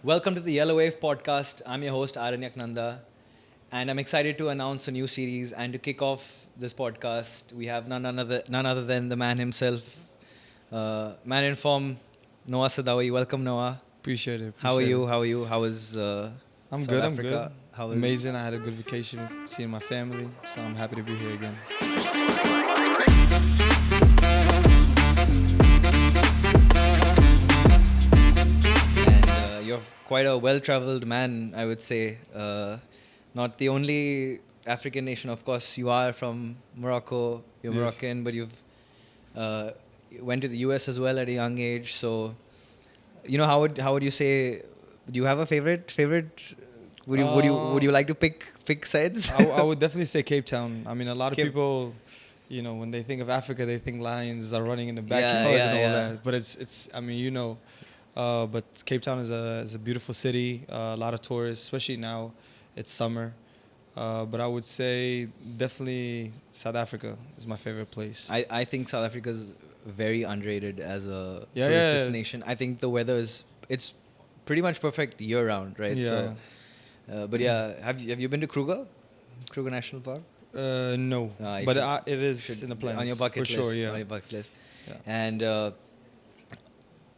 Welcome to the Yellow Wave podcast. I'm your host Aranyak Nanda, and I'm excited to announce a new series. And to kick off this podcast, we have none other than the man himself, man in form, Noah Sadaoui. Welcome, Noah. Appreciate it. How are Appreciate you? it. How are you? How is I'm South good. I'm good. Africa? How is Amazing. I had a good vacation seeing my family, so I'm happy to be here again. And you're quite a well-traveled man, I would say. Not the only African nation, of course. You are from Morocco. You're Yes. Moroccan, but you've uh, went to the US as well at a young age. So, how would you say? Do you have a favorite? Would you like to pick sides? I would definitely say Cape Town. I mean, a lot of Cape- people, when they think of Africa, they think lions are running in the Yeah, backyard yeah, and all yeah. that. But it's. I mean, but Cape Town is a beautiful city. A lot of tourists, especially now, it's summer. But I would say definitely South Africa is my favorite place. I think South Africa is very underrated as a Yeah, tourist yeah. destination. I think the weather it's pretty much perfect year round, right? Yeah. So, but yeah, have you been to Kruger National Park? No, You but should- it is should- in the plans on your bucket for list. sure. Yeah. On your bucket list. Yeah. And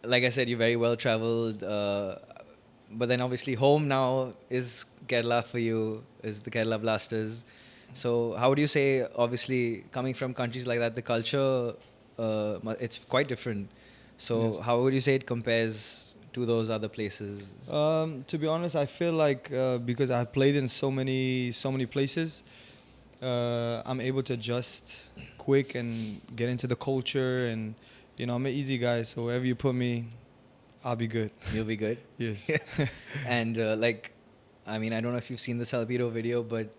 like I said, you're very well traveled. But then obviously home now is Kerala for you, is the Kerala Blasters. So how would you say, obviously coming from countries like that, the culture, it's quite different. So Yes. how would you say it compares to those other places? To be honest, I feel like because I played in so many places, I'm able to adjust quick and get into the culture. And I'm an easy guy, so wherever you put me, I'll be good. You'll be good. Yes. And I mean, I don't know if you've seen the Salpedo video, but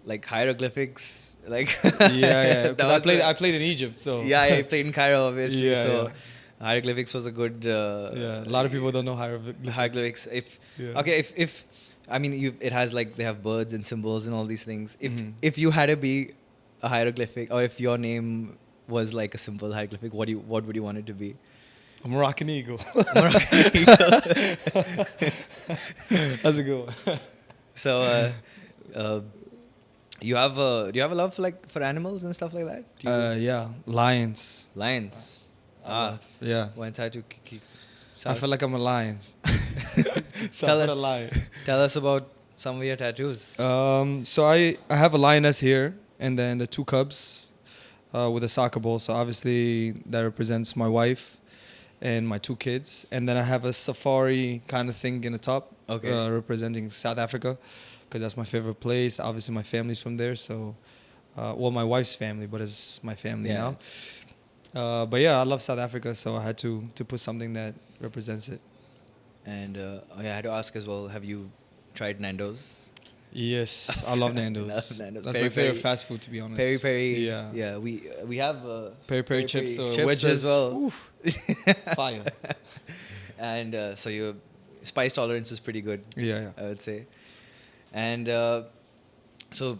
like hieroglyphics, like Yeah. that Because I was played a- I played in Egypt, so yeah, I played in Cairo, obviously. Yeah, so yeah. hieroglyphics was a good. Yeah, a lot of people don't know hieroglyphics. Hieroglyphics. Yeah. Okay, if I mean, it has like they have birds and symbols and all these things. Mhm. If you had to be a hieroglyphic, or if your name was like a simple hieroglyphic, what would you want it to be? A Moroccan eagle. Moroccan eagle. That's a good one. So, do you have a love for animals and stuff like that? Do you, Yeah, lions. lions. Yeah. One tattoo. I feel like I'm a lion. So Tell I it- put a lion. Tell us about some of your tattoos. So I have a lioness here, and then the two cubs with a soccer ball. So obviously that represents my wife and my two kids. And then I have a safari kind of thing in the top, Okay. representing South Africa, because that's my favorite place. Obviously my family's from there, so my wife's family, but it's my family Yeah, now. But yeah, I love South Africa, so I had to put something that represents it. And I had to ask as well. Have you tried Nando's? Yes, I love Nando's. Love Nando's. That's Peri my favorite peri. fast food, to be honest. Peri peri. Yeah. Yeah. We have Peri chips or chips wedges. as well. Oof. Fire. And so your spice tolerance is pretty good, Yeah. I would say. And so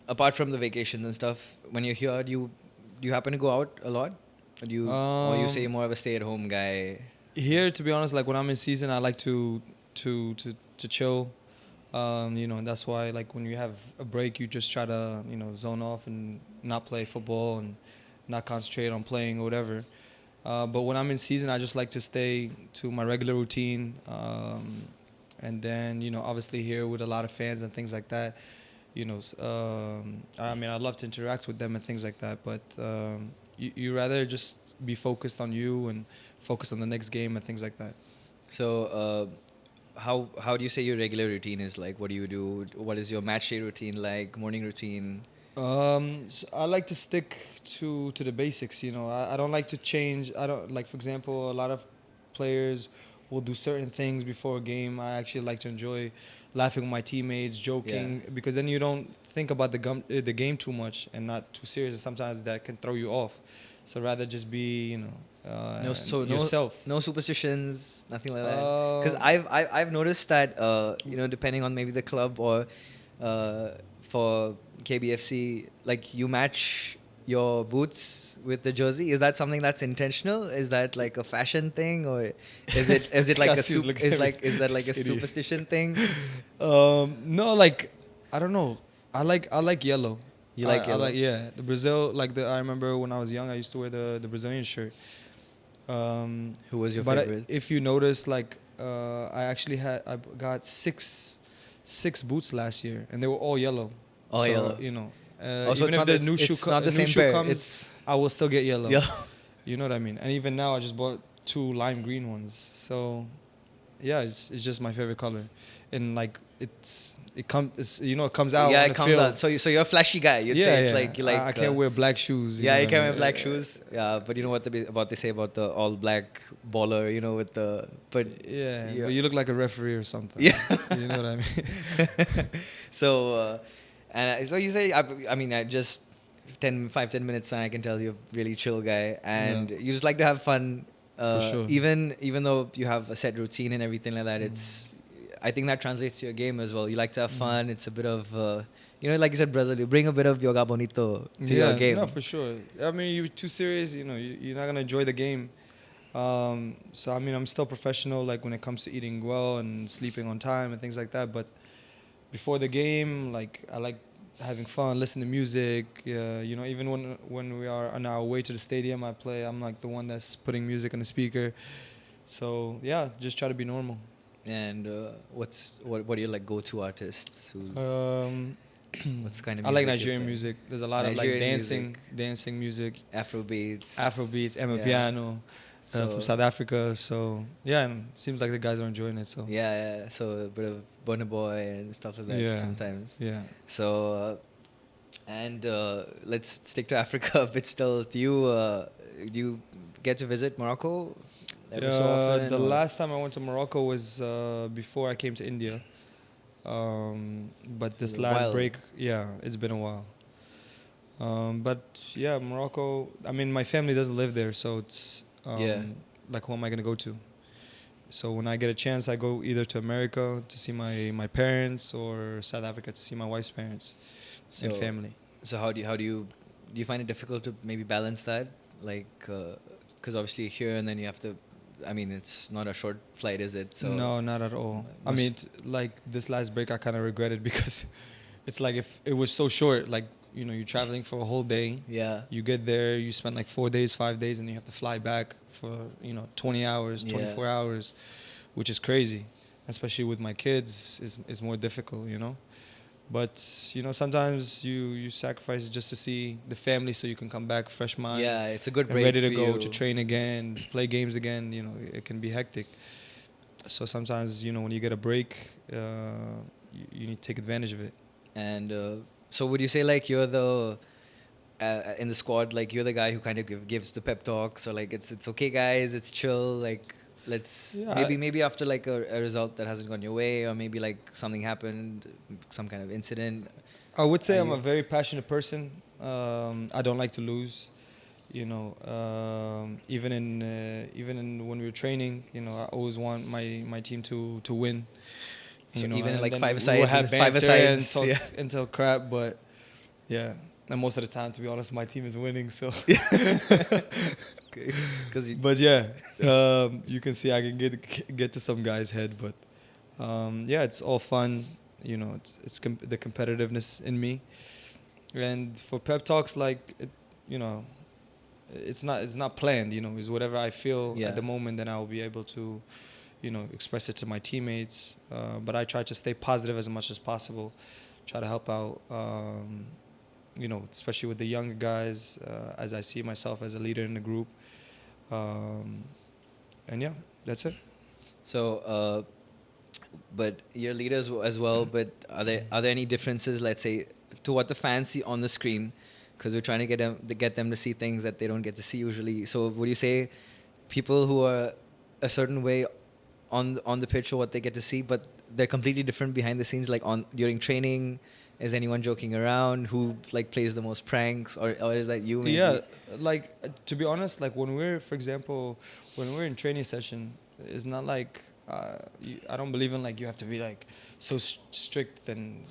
apart from the vacations and stuff, when you're here, do you happen to go out a lot? Or or you say you're more of a stay-at-home guy? Here, to be honest, like when I'm in season, I like to chill. And that's why, like, when you have a break, you just try to zone off and not play football and not concentrate on playing or whatever. But when I'm in season, I just like to stay to my regular routine. And then obviously here with a lot of fans and things like that, I mean, I love to interact with them and things like that. But you rather just be focused on you and focus on the next game and things like that. So how do you say your regular routine is like? What do you do? What is your match day routine like? Morning routine? So I like to stick to the basics. I don't like to change. I don't like, for example, a lot of players will do certain things before a game. I actually like to enjoy laughing with my teammates, joking, because then you don't think about the game too much and not too serious. And sometimes that can throw you off. So rather just be, yourself. No superstitions, nothing like that. Because I've noticed that depending on maybe the club or for KBFC, like you match your boots with the jersey? Is that something that's intentional? Is that like a fashion thing, or is it like a Cassie's looking at me. is that like a This idiot. superstition thing? No, like I don't know. I like yellow. You like I yellow? like, yeah, the Brazil, like I remember when I was young, I used to wear the Brazilian shirt. Who was your But favorite? if you notice, like I got six boots last year, and they were all yellow. All So, yellow. you know, Oh, so even if the new shoe not the new same shoe pair. comes, It's I will still get yellow. yeah. You know what I mean? And even now, I just bought 2 lime green ones. So, yeah, it's just my favorite color, and like it comes out. Yeah, on it the comes field. out. So you're a flashy guy. You'd Yeah, say it's yeah. like you like. I can't wear black shoes. Yeah, you know can't what I wear black mean? shoes. Yeah, but you know what they say about the all black baller. You know, with the but Yeah, yeah. but you look like a referee or something. Yeah. You know what I mean? So and so you say I mean I just 10 minutes and I can tell you're a really chill guy and Yeah. you just like to have fun. For sure. Even though you have a set routine and everything like that, Mm. it's I think that translates to your game as well. You like to have Mm. fun. It's a bit of like you said, Brazil. You bring a bit of yoga bonito to your game. No, for sure. I mean, you're too serious. You're not gonna enjoy the game. So I mean, I'm still professional. Like when it comes to eating well and sleeping on time and things like that. But before the game, like I like having fun, listening to music. Even when we are on our way to the stadium, I'm like the one that's putting music on the speaker. So yeah, just try to be normal. And what do you like go-to artists? What's kind of I like music you Nigerian play? music. There's a lot of like Nigerian dancing music, Afrobeats. Emma Yeah. Piano, So- from South Africa. So yeah, and it seems like the guys are enjoying it. So Yeah. So a bit of Burna Boy and stuff like that Yeah. sometimes. yeah. So let's stick to Africa a bit still. Do you get to visit Morocco every so often? The or- last time I went to Morocco was before I came to India. But this been a last while. break, yeah, it's been a while. But yeah, Morocco. I mean, my family doesn't live there, so it's Yeah. like who am I gonna go to? So when I get a chance, I go either to America to see my parents or South Africa to see my wife's parents and So- family. So how do you find it difficult to maybe balance that? Like, because obviously you're here and then you have to. I mean, it's not a short flight, is it? So No, not at all. I must- mean, like this last break, I kind of regretted because it's like if it was so short, like you're traveling for a whole day. Yeah. You get there, you spend like 4 days, 5 days, and you have to fly back for 20 hours, 24 Yeah. hours, which is crazy. Especially with my kids, is more difficult, But sometimes you sacrifice just to see the family, so you can come back fresh mind. Yeah, it's a good And break ready to for go you. to train again, to play games again. It can be hectic. So sometimes when you get a break, you need to take advantage of it. And so would you say like you're the in the squad, like you're the guy who kind of gives the pep talk? So like it's okay, guys, it's chill. Like let's Yeah, maybe after like a result that hasn't gone your way, or maybe like something happened, some kind of incident. I would say Are I'm you- a very passionate person. I don't like to lose. Even in when we were training, I always want my team to win. So even and like then five-a-sides, we'll have five-a-sides, banter and talk yeah. and talk crap, but yeah. And most of the time, to be honest, my team is winning. So, Because but yeah, you can see I can get to some guy's head, but yeah, it's all fun. It's the competitiveness in me. And for pep talks, like it's not planned. It's whatever I feel Yeah. at the moment, then I'll be able to, express it to my teammates. But I try to stay positive as much as possible. Try to help out. Especially with the younger guys, as I see myself as a leader in the group. And yeah, that's it. So, but you're leaders as well. But are there any differences, let's say, to what the fans see on the screen? Because we're trying to get them to see things that they don't get to see usually. So, would you say people who are a certain way on the pitch or what they get to see, but they're completely different behind the scenes, like during training? Is anyone joking around? Who like plays the most pranks, or is that you? Maybe? Yeah, like to be honest, like for example, when we're in training session, it's not like I don't believe in like you have to be like so strict and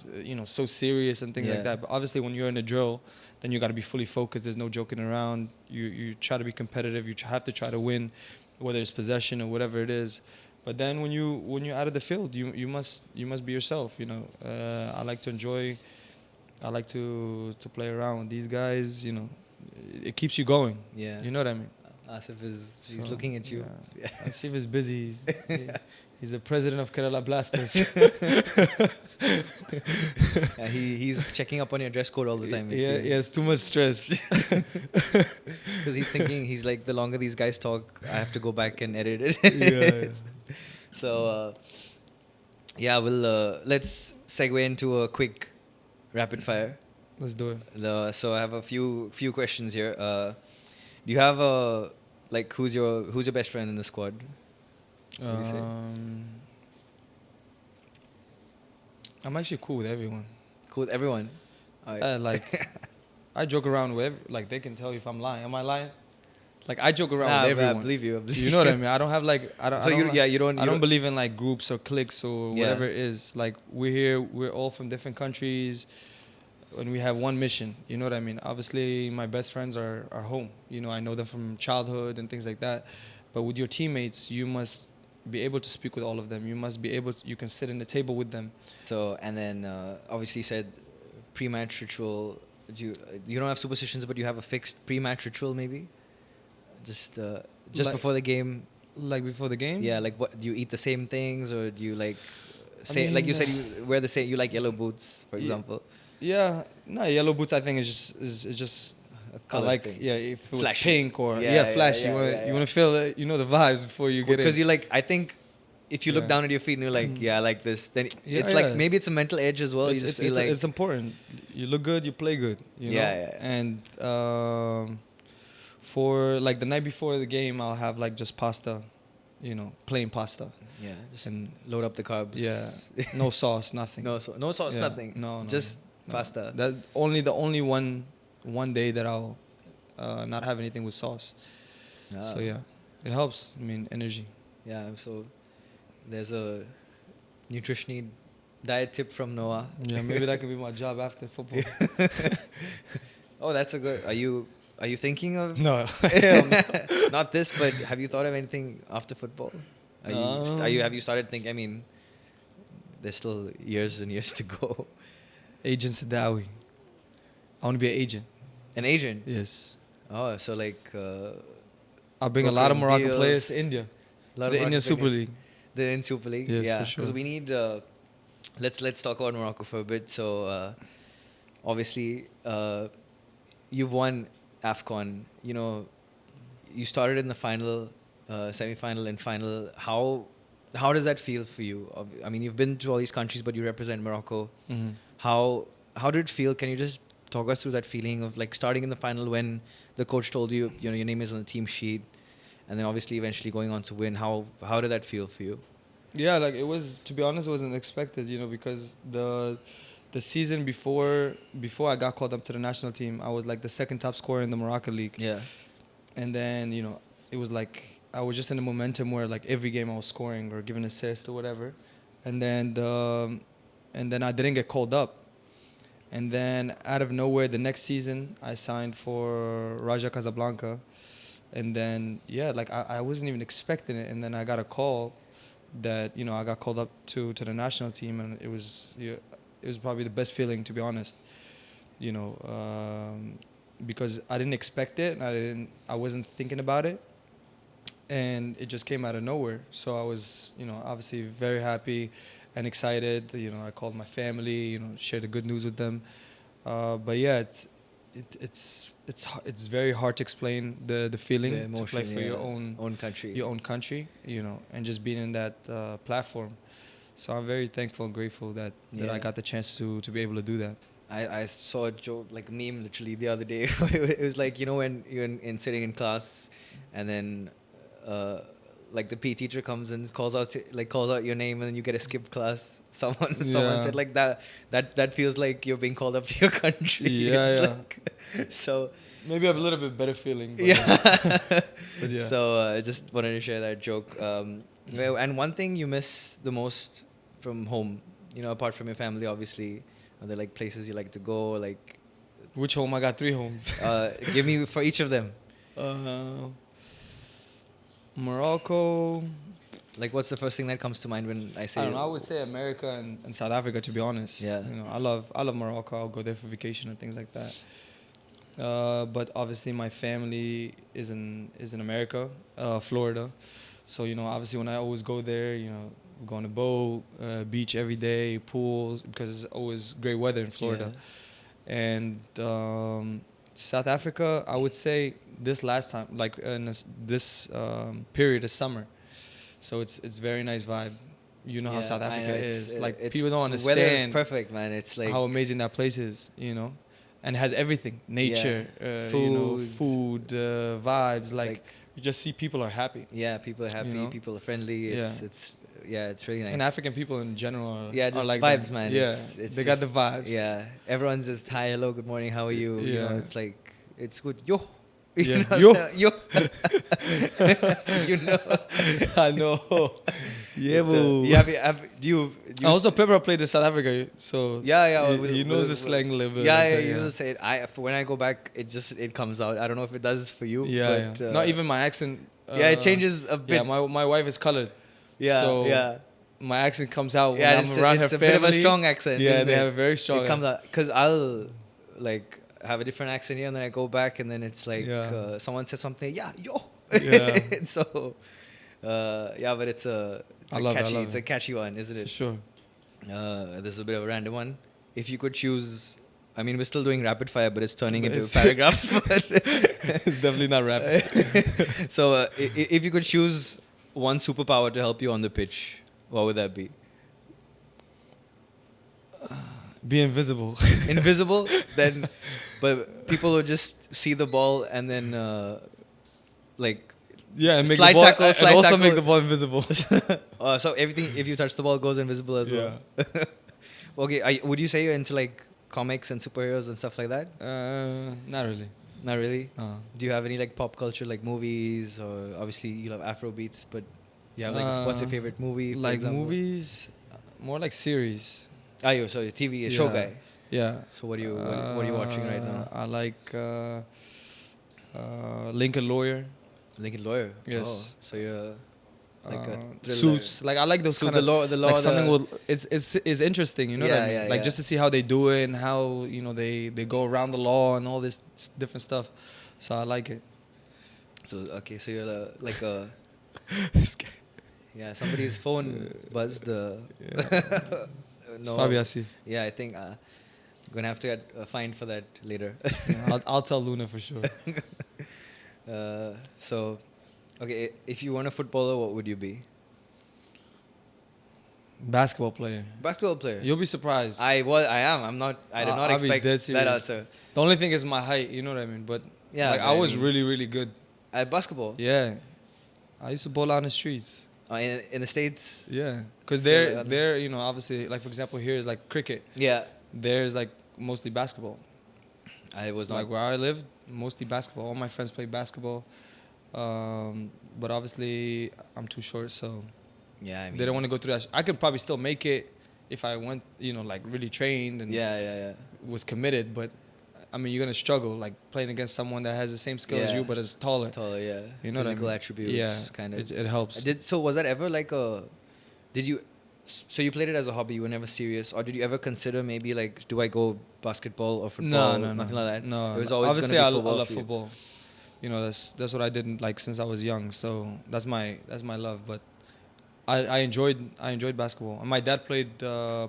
so serious and things like Yeah. that. But obviously, when you're in a drill, then you got to be fully focused. There's no joking around. You try to be competitive. You have to try to win, whether it's possession or whatever it is. But then when you're out of the field, you must be yourself. I like to enjoy. I like to play around with these guys. It keeps you going. Yeah. You know what I mean? Asif he's So, looking at you. Yeah. Yes. Asif is busy. He's the president of Kerala Blasters. Yeah, he's checking up on your dress code all the time. He has too much stress. Because he's thinking, he's like, the longer these guys talk, I have to go back and edit it. Yeah. So, let's segue into a quick rapid fire. Let's do it. So I have a few questions here. Do you have who's your best friend in the squad? What do you say? I'm actually cool with everyone. Cool with everyone. I joke around with they can tell you if I'm lying. Am I lying? I joke around with I everyone. believe you. You know what I mean? I don't have I don't believe in groups or cliques or whatever it is. We're all from different countries, and we have one mission. You know what I mean? Obviously, my best friends are home. I know them from childhood and things like that. But with your teammates, you must be able to speak with all of them. You must be able to, you can sit in the table with them. So, and then obviously you said pre-match ritual. You don't have superstitions, but you have a fixed pre-match ritual maybe? Just before the game. Like before the game? Yeah, what do you eat the same things, or do you like you said you wear the same, you like yellow boots, for example? Yeah, no, yellow boots I think is just A color thing. if it was Flashy. pink or Yeah, flashy. yeah, You want to feel it, the vibes before you get Because in. I think if you look down at your feet and you're like, I like this, then it's like maybe it's a mental edge as well. It's important. You look good, you play good. You know? Yeah. And for the night before the game, I'll have just pasta, plain pasta. Yeah, just And load up the carbs. Yeah, no sauce, nothing. No sauce, Yeah. nothing. No, just no. pasta. That the only one day that I'll not have anything with sauce. Ah. So yeah, it helps. I mean, energy. Yeah, so there's a nutrition diet tip from Noah. Yeah, maybe that could be my job after football. Oh, that's a good. Are you thinking of No, not this, but have you thought of anything after football? Have you started thinking? I mean, there's still years and years to go. Agent Sadaoui. I want to be an agent. An agent. Yes. Oh, so I'll bring a lot of brokering Moroccan players deals. to India. Lot To of the Indian Moroccan Super players. League. The in Super League. Yes, yeah, for sure. because we need. Let's talk about Morocco for a bit. So, obviously, you've won AFCON. You started in the final, semi-final, and final. How does that feel for you? I mean, you've been to all these countries, but you represent Morocco. Mm-hmm. How did it feel? Can you just talk us through that feeling of starting in the final when the coach told you, your name is on the team sheet, and then obviously eventually going on to win? How did that feel for you? Yeah, it was, to be honest, it wasn't expected, because the season before I got called up to the national team, I was the second top scorer in the Morocco league. Yeah. And then, it was I was just in a momentum where every game I was scoring or giving assist or whatever. And then I didn't get called up. And then out of nowhere, the next season, I signed for Raja Casablanca. And then, I wasn't even expecting it. And then I got a call that, I got called up to the national team. And it was probably the best feeling, to be honest. Because I didn't expect it. And I wasn't thinking about it. And it just came out of nowhere. So I was, obviously very happy and excited. I called my family, shared the good news with them. But yeah, it's very hard to explain the feeling The emotion, to play for your own country. and just being in that platform. So I'm very thankful and grateful that I got the chance to be able to do that. I saw a joke, a meme literally the other day. It was when you're in sitting in class, and then the PE teacher comes and calls out your name, and then you get a skipped class. Someone said that feels like you're being called up to your country. Yeah, So maybe I have a little bit better feeling. But yeah. but yeah. So I just wanted to share that joke. Well, and one thing you miss the most from home, apart from your family, obviously, are there like places you like to go? Like, Which home? I got 3 homes. give me for each of them. uh, Morocco. Like, what's the first thing that comes to mind when I say? I don't know. I would say America and South Africa, to be honest. Yeah. I love Morocco. I'll go there for vacation and things like that. But obviously, my family is in America, Florida. So obviously, when I always go there, go on a boat, beach every day, pools, because it's always great weather in Florida. And South Africa, I would say this last time, like in this period of summer. So it's very nice vibe. You know how South Africa is. Like people don't The weather is understand perfect, man. It's like how amazing that place is. And it has everything: nature, food, vibes. Like you just see people are happy. Yeah, people are happy. People are friendly. It's really nice. And African people in general just are like vibes, that. man. Yeah, It's they got the vibes. Yeah, everyone's just hi, hello, good morning, how are you? Yeah. It's like it's good. Yo. Yeah. Yo. Yo. You know. I know. Yeah, boo. Do you Also, Pepper played in South Africa, so he knows the slang level. You say it. When I go back, it comes out. I don't know if it does for you. Yeah, but, not even my accent. It changes a bit. Yeah, my wife is colored. Yeah, so my accent comes out when it's I'm around her it's a family. bit of a strong accent. Yeah, isn't they it? have a very strong. It comes out because I'll like have a different accent here, and then I go back, and then it's like someone says something. Yeah, yo. Yeah. So, but it's a catchy one, isn't it? For sure. This is a bit of a random one. If you could choose, I mean, we're still doing rapid fire, but it's turning into paragraphs. But it's definitely not rapid. So, if you could choose one superpower to help you on the pitch, what would that be? Be invisible. Invisible? Then, but people would just see the ball and then, like, and make slide the ball, tackle, and slide also tackle. make the ball invisible. So everything, if you touch the ball, goes invisible as well. Okay, would you say you're into like comics and superheroes and stuff like that? Not really. Not really. No. Do you have any like pop culture, like movies, or obviously you love Afro beats, but you have like what's your favorite movie? For like example? movies, more like series. So you're TV, a show guy. Yeah. So what are you watching right now? I like Lincoln Lawyer. Lincoln Lawyer. Yes. Oh, so you're like a thriller. Suits. Like I like those kind the law, like something will. It's interesting. You know what I mean? Like yeah. just to see how they do it and how they go around the law and all this different stuff. So I like it. So okay, so you're like a This guy. yeah. Somebody's phone buzzed. It's Fabiasi. Yeah, I think gonna have to get fined for that later. I'll tell Luna for sure. So, okay, if you weren't a footballer, what would you be? Basketball player. Basketball player. You'll be surprised. I am. I'm not. I did not I'll be expect dead that serious. answer. The only thing is my height. You know what I mean? But Yeah, like but I I was mean- really really good. At basketball. Yeah. I used to ball out on the streets. In the States. Yeah. Because So, they're obviously like for example here is like cricket. Yeah, There's like mostly basketball. I was not. Like where I lived, mostly basketball. All my friends play basketball. But obviously I'm too short, so Yeah, I mean. they don't want to go through that. I could probably still make it if I went, like really trained and Yeah. was committed. But I mean, you're gonna struggle like playing against someone that has the same skill as Yeah. you but is taller. Taller, yeah. You know what I Physical mean? attributes. Yeah, kind of. it helps. So was that ever like a? Did you? So you played it as a hobby. You were never serious, or did you ever consider maybe like, do I go basketball or football? No, Nothing like that. No, It was always obviously gonna I be football love for you. football. That's what I did like since I was young. So that's my love. But I enjoyed basketball. And my dad played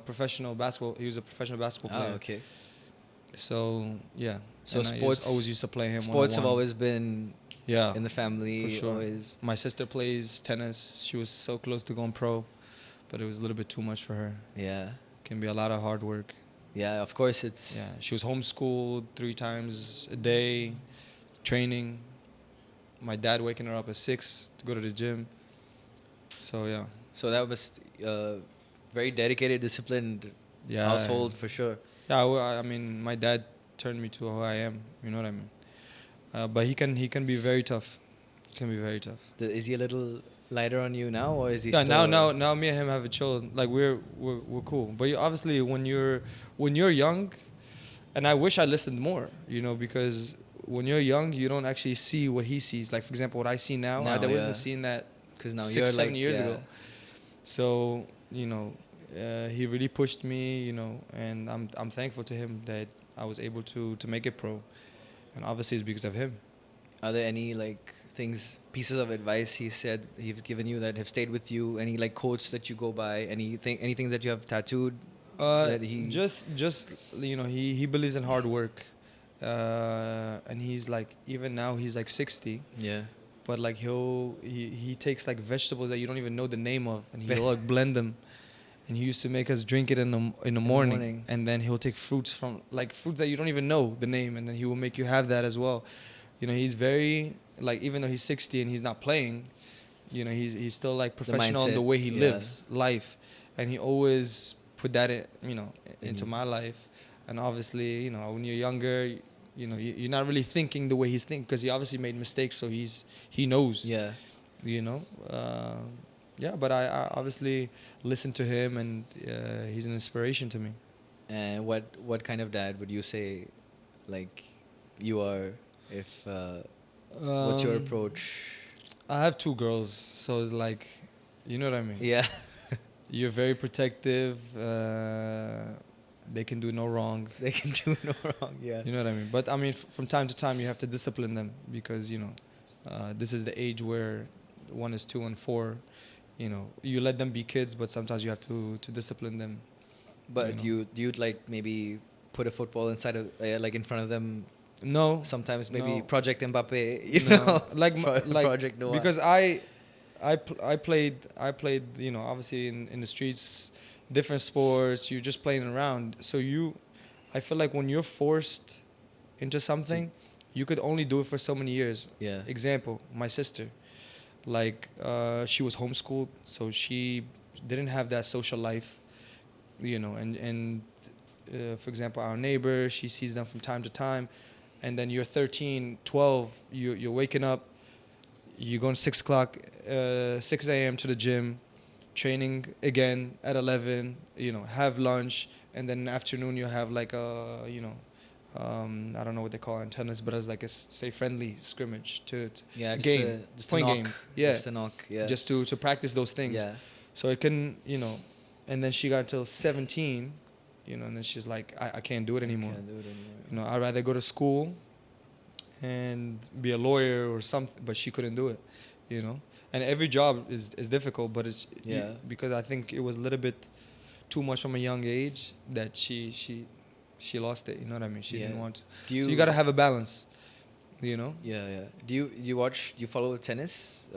professional basketball. He was a professional basketball player. Oh, okay. So yeah. So And I sports always used to play him. Sports have 1-on-1. always been Yeah. in the family. For sure. Always. My sister plays tennis. She was so close to going pro, but it was a little bit too much for her. Yeah. Can be a lot of hard work. Yeah. Of course, it's. Yeah. She was homeschooled 3 times a day, training. My dad waking her up at 6 to go to the gym. So yeah. So that was very dedicated, disciplined Yeah. household for sure. Yeah. I mean, my dad turned me to who I am. You know what I mean? But he can be very tough. He can be very tough. Is he a little lighter on you now, or is he Yeah, still? now me and him have a chill. Like we're cool. But obviously when you're young, and I wish I listened more, because when you're young, you don't actually see what he sees. Like for example, what I see now, I Now, wasn't yeah, seeing that because now six, you're 7 years yeah, ago. So he really pushed me, and I'm thankful to him that I was able to make it pro, and obviously it's because of him. are there any like things, pieces of advice he said he's given you that have stayed with you? Any like quotes that you go by? Anything that you have tattooed that he? Just he believes in hard work, and he's like even now he's like 60, Yeah. but like he takes like vegetables that you don't even know the name of, and he'll like blend them. And he used to make us drink it in the morning, and then he'll take fruits from like fruits that you don't even know the name, and then he will make you have that as well. He's very like even though he's 60 and he's not playing, he's still like professional in the mindset, way he yeah. lives life, and he always put that into Mhm. my life. And obviously, when you're younger, you're not really thinking the way he's thinking because he obviously made mistakes, so he knows. Yeah. You know. Yeah, but I obviously listen to him, and he's an inspiration to me. And what kind of dad would you say, like, you are? If what's your Um, approach? I have two girls, so it's like, you know what I mean. Yeah. You're very protective. They can do no wrong. They can do no wrong. Yeah. You know what I mean. But I mean, from time to time, you have to discipline them because this is the age where one is 2 and 4. You let them be kids, but sometimes you have to discipline them. But know. do you like maybe put a football inside of like in front of them? No. Sometimes maybe No. Project Mbappe, you No. know, Like Project Noah. because I played obviously in the streets, different sports. You're just playing around. So I feel like when you're forced into something, you could only do it for so many years. Yeah. Example, my sister, like she was homeschooled, so she didn't have that social life, and for example, our neighbor, she sees them from time to time, and then you're 13, 12, you're waking up, you're going 6 o'clock, 6 a.m. to the gym, training again at 11, have lunch, and then in the afternoon you have like I don't know what they call it in tennis, but it's like a say friendly scrimmage to Yeah, game, just point a knock, game, yeah, just a knock, yeah, just to practice those things. yeah, So it can, and then she got until 17, and then she's like, I can't do it anymore. Can't do it anymore. I'd rather go to school and be a lawyer or something, but she couldn't do it, And every job is difficult, but it's Yeah. because I think it was a little bit too much from a young age that she lost it. You know what I mean? She didn't Yeah. want to. Do you? So you gotta have a balance, Yeah, yeah. Do you follow tennis?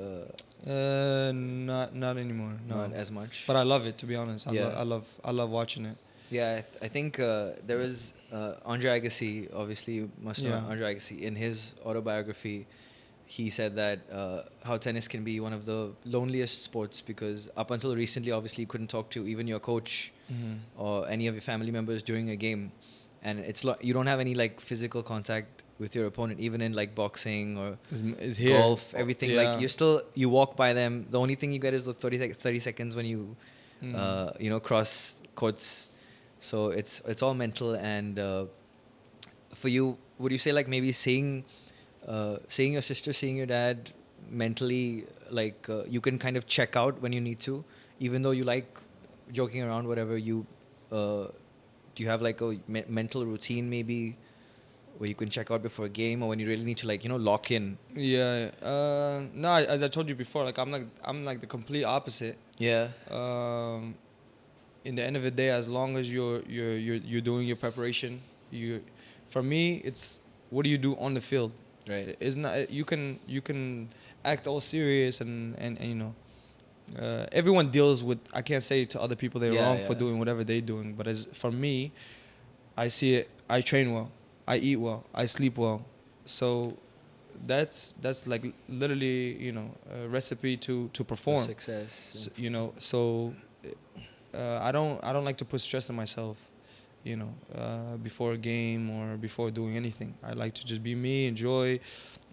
Not anymore. No, Not as much. but I love it, to be honest. Yeah. I love watching it. Yeah, I think there was Andre Agassi. Obviously, you must know Yeah. Andre Agassi. In his autobiography, he said that how tennis can be one of the loneliest sports because up until recently, obviously, you couldn't talk to even your coach or any of your family members during a game, and you don't have any like physical contact with your opponent, even in like boxing or Is here. golf, everything. Yeah. Like you walk by them. The only thing you get is the 30 seconds when you cross courts. So it's all mental. And for you, would you say like maybe seeing your sister, seeing your dad mentally, like you can kind of check out when you need to, even though you like joking around, whatever you do you have like a mental routine maybe where you can check out before a game, or when you really need to like lock in? Yeah. No, as I told you before, like I'm like the complete opposite. Yeah. In the end of the day, as long as you're doing your preparation, for me, it's what do you do on the field? Right. It's not you can act all serious and everyone deals with. I can't say to other people they're wrong for doing whatever they're doing, but as for me, I see it. I train well, I eat well, I sleep well, so that's like literally a recipe to perform. Success. So I don't like to put stress on myself, before a game or before doing anything. I like to just be me, enjoy,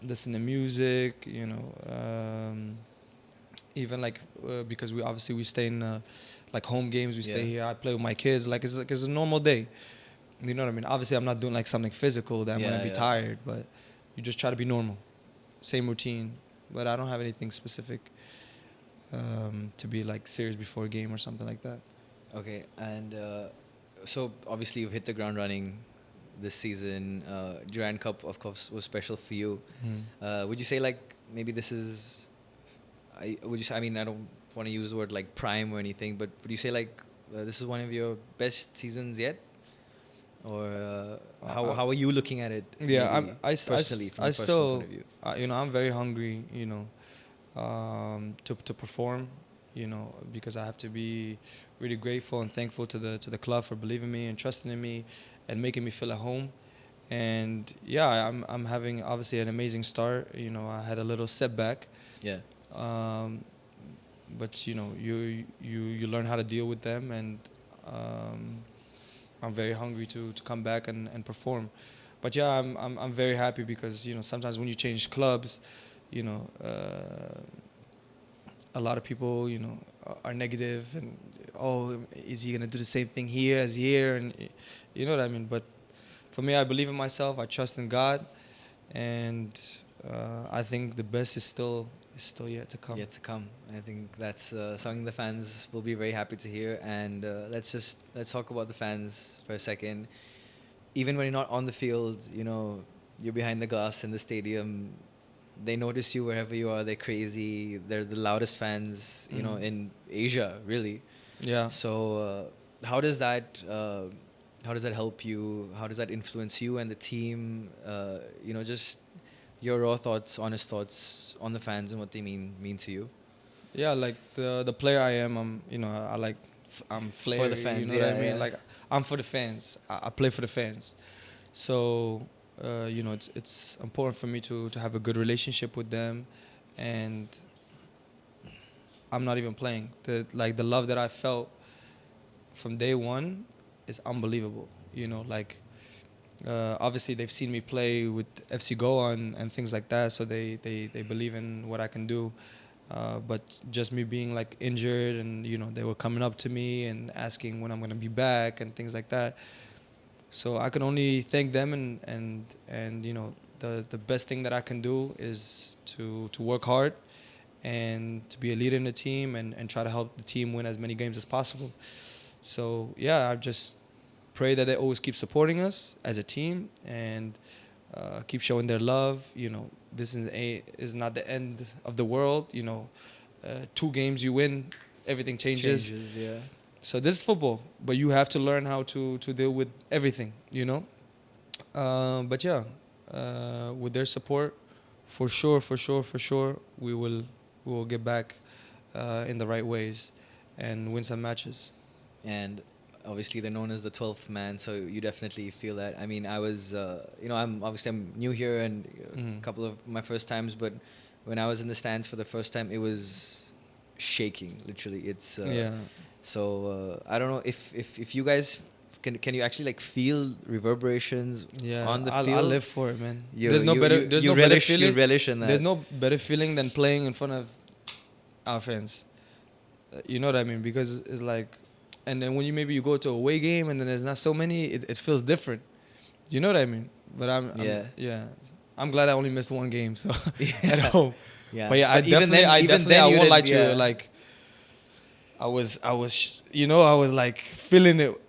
listen to music, even like because we stay in like home games. We stay Yeah. here. I play with my kids. Like it's a normal day. You know what I mean? Obviously, I'm not doing like something physical that I'm Yeah, gonna be yeah. tired, but you just try to be normal, same routine. But I don't have anything specific to be like serious before a game or something like that. Okay, and so obviously you've hit the ground running this season. Durand Cup, of course, was special for you. Would you say like maybe this is? Would you say? I mean, I don't want to use the word like prime or anything, but would you say like this is one of your best seasons yet, or how are you looking at it? Yeah, Maybe personally from a personal still, point of view. you know, I'm very hungry, you know, to perform, you know, because I have to be really grateful and thankful to the club for believing me and trusting in me, and making me feel at home. And yeah, I'm having obviously an amazing start. You know, I had a little setback, Yeah. but you know, you learn how to deal with them, and I'm very hungry to come back and perform. But yeah, I'm very happy because you know sometimes when you change clubs, you know, a lot of people you know are negative and oh, is he gonna do the same thing here as here, and you know what I mean. But for me, I believe in myself. I trust in God, and I think the best is still yet to come. Yet to come. I think that's something the fans will be very happy to hear. And let's talk about the fans for a second. Even when you're not on the field, you know, you're behind the glass in the stadium. They notice you wherever you are. They're crazy. They're the loudest fans, you know, in Asia, really. Yeah. So how does that help you? How does that influence you and the team? You know, just your raw thoughts, honest thoughts on the fans and what they mean to you. Yeah, like the player I am, I'm flair. For the fans, you know what I yeah, mean? yeah. Like I'm for the fans. I play for the fans. So you know, it's important for me to have a good relationship with them, and I'm not even playing. The love that I felt from day one is unbelievable. You know, like obviously they've seen me play with FC Goa and things like that, so they believe in what I can do. But just me being like injured, and you know they were coming up to me and asking when I'm gonna be back and things like that. So I can only thank them, and you know the best thing that I can do is to work hard and to be a leader in the team, and try to help the team win as many games as possible. So yeah, I just pray that they always keep supporting us as a team, and keep showing their love. You know, this is not the end of the world. You know, 2 games you win, everything changes. Yeah. So this is football, but you have to learn how to deal with everything. You know, but yeah, with their support, for sure, we will get back in the right ways and win some matches. And obviously they're known as the 12th man, so you definitely feel that. I mean, I was, you know, I'm new here and a couple of my first times, but when I was in the stands for the first time, it was shaking, literally. It's Yeah. So I don't know if you guys can you actually like feel reverberations Yeah, on the I field? live for it, man. You- There's no you- better. you- There's you no relish, better feeling. You relish in that. There's no better feeling than playing in front of our fans. You know what I mean? Because it's like, and then when you go to a away game and then there's not so many, it feels different. You know what I mean? But yeah. I'm glad I only missed 1 game, so at home. Yeah. But yeah, even then I you won't did- lie to yeah. you. Like, I was, you know, I was like feeling it.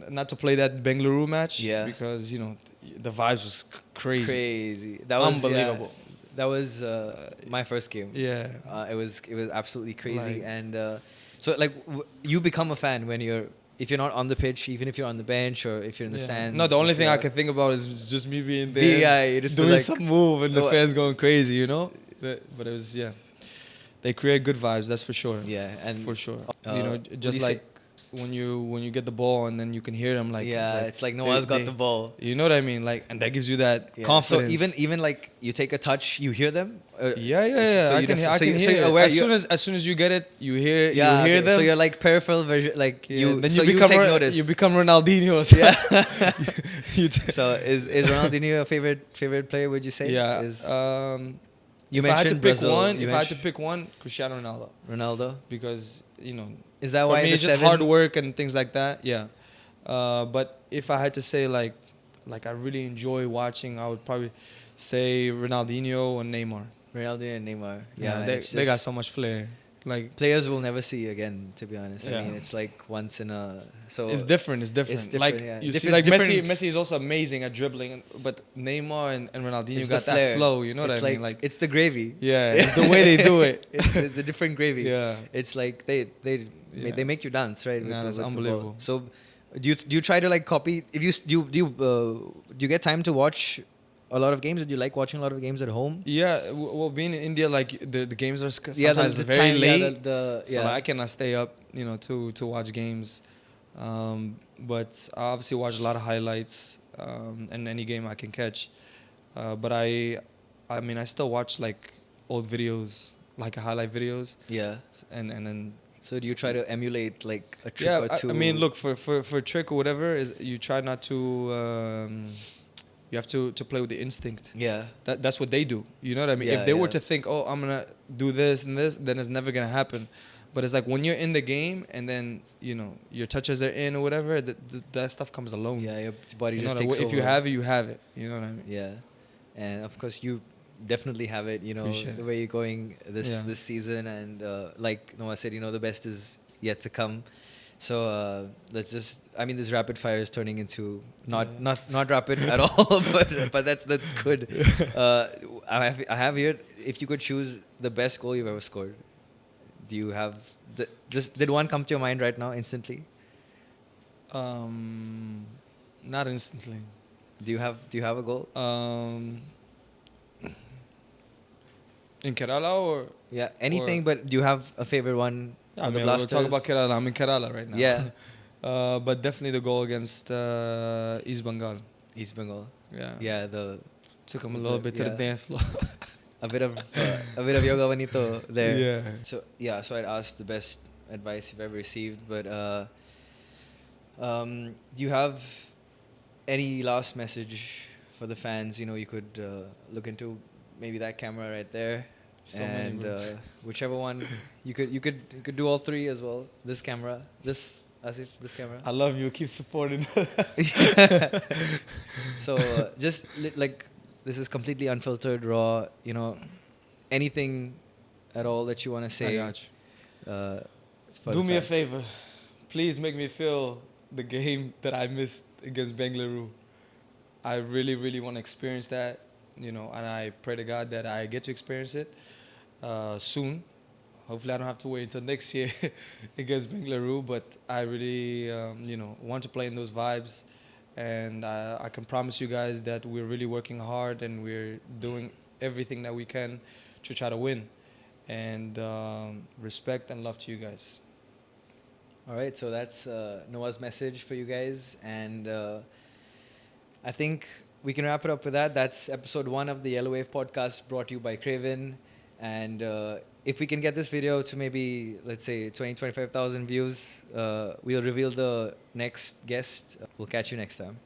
Not to play that Bengaluru match, Yeah. because you know the vibes was crazy. That was Unbelievable. Yeah, that was my first game. Yeah. It was absolutely crazy, Like- and so like you become a fan when if you're not on the pitch, even if you're on the bench or if you're in the stands. No, the only if thing you're- I can think about is just me being there, Yeah, you just feel doing like- some move, and the No, fans going crazy, you know. But it was they create good vibes, that's for sure. Yeah, and For sure. uh, You know, what just do you like when you get the ball and then you can hear them like it's like no they- one's got they- the ball. You know what I mean? Like, and that gives you that Yeah. confidence. So even like you take a touch, you hear them. Yeah. So I you can, def- I so can you- so hear you're it. aware- As soon as you get it, you hear Yeah, you hear okay, them. So you're like peripheral version, like Yeah, you. then So you you become take notice. you become Ronaldinho. So Yeah. you t- So is Ronaldinho your favorite player? Would you say? yeah. Is, You if I had to mentioned pick Brazil. one, You if I had to mentioned pick one, Cristiano Ronaldo, Ronaldo. because Is that for why me the it's just seven? hard work and things like that. Yeah, but if I had to say like I really enjoy watching, I would probably say Ronaldinho and Neymar. Ronaldo and Neymar. Yeah, Yeah, man, they it's they got just so much flair. Like players we'll never see again. To be honest, I Yeah. mean, it's like once in a. So it's different. It's different. different, Like yeah. you see, It's like Messi. different- Messi is also amazing at dribbling, but Neymar and Ronaldinho it's got the that flair. flow. You know what It's I mean? Like it's the gravy. yeah, it's the way they do it. It's a different gravy. Yeah. It's like Yeah. they make you dance, right? Nah, that's the ball. unbelievable. So, do you try to like copy? If you do you get time to watch a lot of games? Do you like watching a lot of games at home? Yeah, well, being in India, like the games are Yeah, sometimes the very time, late, yeah, so like, I cannot stay up, to watch games. But I obviously watch a lot of highlights, and any game I can catch. But I mean, I still watch like old videos, like highlight videos, yeah. and then So do you try to emulate like a trick yeah, or two? I mean, look for a trick or whatever is you try not to. You have to play with the instinct. Yeah. That's what they do. You know what I mean? Yeah, If they were yeah. to think, oh, I'm gonna do this and this, then it's never gonna happen. But it's like when you're in the game and then your touches are in or whatever, that stuff comes alone. Yeah, your body You know just what I mean? takes If over. you have it, you have it. You know what I mean? Yeah, and of course you definitely have it. Appreciate The it. way you're going Yeah. this season, and like Noah said, the best is yet to come. So let's just. I mean, this rapid fire is turning into not rapid at all, but that's good. I have here. If you could choose the best goal you've ever scored, do you have? Did one come to your mind right now instantly? Not instantly. Do you have a goal? In Kerala or Yeah, anything. But do you have a favorite one? I for the mean, we'll talk about Blasters? Kerala. I'm in Kerala right now. Yeah. But definitely the goal against East Bengal. East Bengal. Yeah. Yeah, the Took him a little bit to the Yeah. dance floor. a bit of yoga bonito there. Yeah. So I'd ask the best advice you've ever received, but do you have any last message for the fans? You could look into maybe that camera right there, So many, and bro. whichever one you could do all three as well. This camera, this this camera. I love you. Keep supporting. So just like this is completely unfiltered, raw. Anything at all that you want to I say. got you. For Do the me a fans. favor. Please make me feel the game that I missed against Bengaluru. I really, really want to experience that, and I pray to God that I get to experience it soon. Hopefully, I don't have to wait until next year against Bengaluru, but I really, want to play in those vibes. And I can promise you guys that we're really working hard and we're doing everything that we can to try to win. And respect and love to you guys. All right, so that's Noah's message for you guys, and I think we can wrap it up with that. That's episode 1 of the Yellow Wave podcast, brought to you by Craven. And if we can get this video to maybe, let's say, 25,000 views, we'll reveal the next guest. We'll catch you next time.